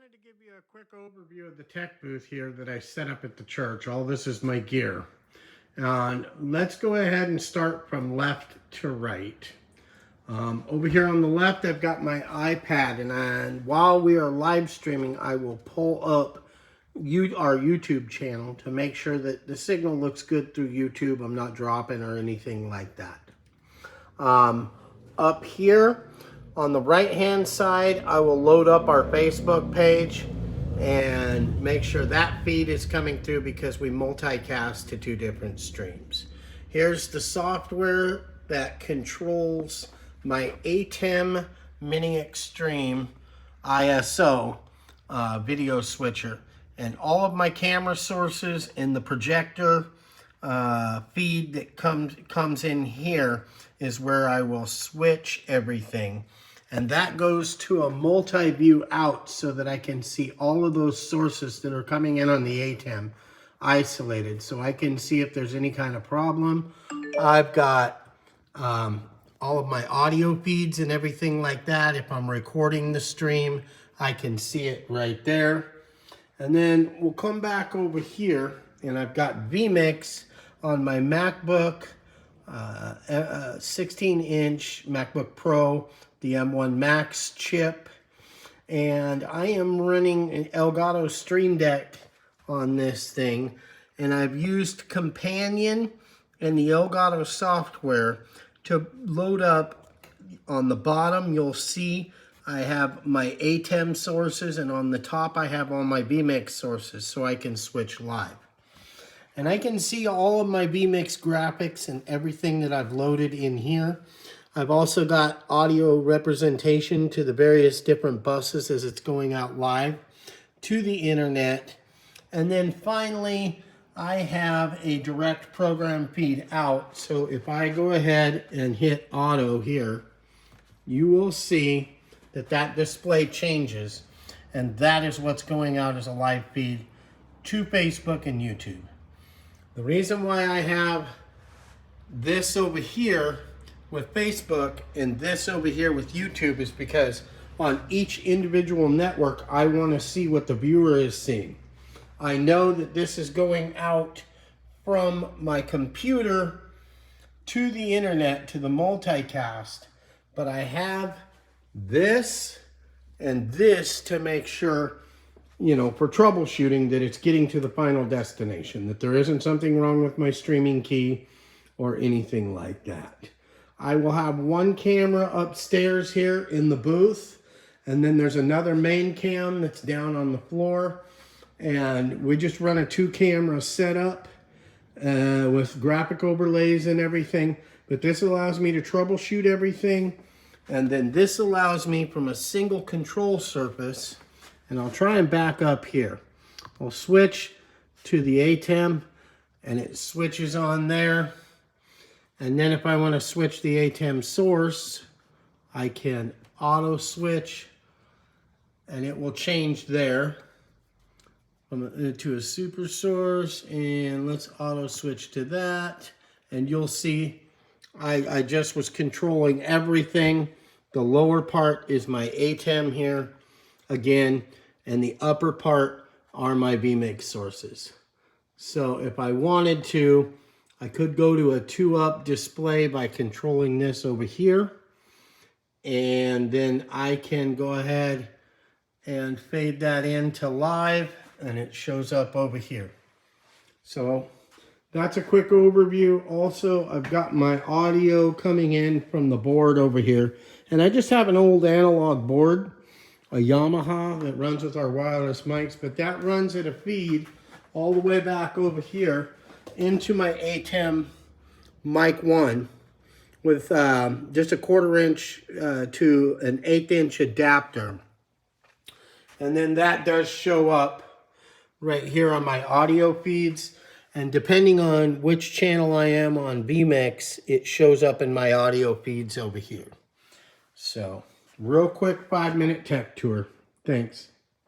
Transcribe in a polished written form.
wanted to give you a quick overview of the tech booth here that I set up at the church. All this is my gear. And let's go ahead and start from left to right. Over here on the left, I've got my iPad, and while we are live streaming, I will pull up our YouTube channel to make sure that the signal looks good through YouTube. I'm not dropping or anything like that. Up here on the right hand side, I will load up our Facebook page and make sure that feed is coming through because we multicast to two different streams. Here's the software that controls my ATEM Mini Extreme ISO video switcher, and all of my camera sources and the projector feed that comes in here is where I will switch everything. And that goes to a multi-view out so that I can see all of those sources that are coming in on the ATEM isolated. So I can see if there's any kind of problem. I've got all of my audio feeds and everything like that. If I'm recording the stream, I can see it right there. And then we'll come back over here, and I've got Vmix on my MacBook, 16-inch MacBook Pro, the M1 Max chip, and I am running an Elgato Streamdeck on this thing, and I've used Companion and the Elgato software to load up. On the bottom, you'll see I have my ATEM sources, and on the top I have all my Vmix sources so I can switch live. And I can see all of my Vmix graphics and everything that I've loaded in here. I've also got audio representation to the various different buses as it's going out live to the internet. And then finally, I have a direct program feed out. So if I go ahead and hit auto here, you will see that display changes. And that is what's going out as a live feed to Facebook and YouTube. The reason why I have this over here with Facebook and this over here with YouTube is because on each individual network, I want to see what the viewer is seeing. I know that this is going out from my computer to the internet, to the multicast, but I have this and this to make sure, you know, for troubleshooting, that it's getting to the final destination, that there isn't something wrong with my streaming key or anything like that. I will have one camera upstairs here in the booth, and then there's another main cam that's down on the floor, and we just run a 2-camera setup with graphic overlays and everything. But this allows me to troubleshoot everything, and then this allows me from a single control surface, and I'll try and back up here. I'll switch to the ATEM, and it switches on there. And then if I want to switch the ATEM source, I can auto switch, and it will change there to a super source, and let's auto switch to that. And you'll see I just was controlling everything. The lower part is my ATEM here again, and the upper part are my Vmix sources. So if I wanted to, I could go to a 2-up display by controlling this over here. And then I can go ahead and fade that into live, and it shows up over here. So that's a quick overview. Also, I've got my audio coming in from the board over here. And I just have an old analog board, a Yamaha that runs with our wireless mics, but that runs at a feed all the way back over here into my ATEM Mic 1 with just a 1/4 inch to an 1/8 inch adapter. And then that does show up right here on my audio feeds. And depending on which channel I am on Vmix, it shows up in my audio feeds over here. So, real quick 5-minute tech tour. Thanks.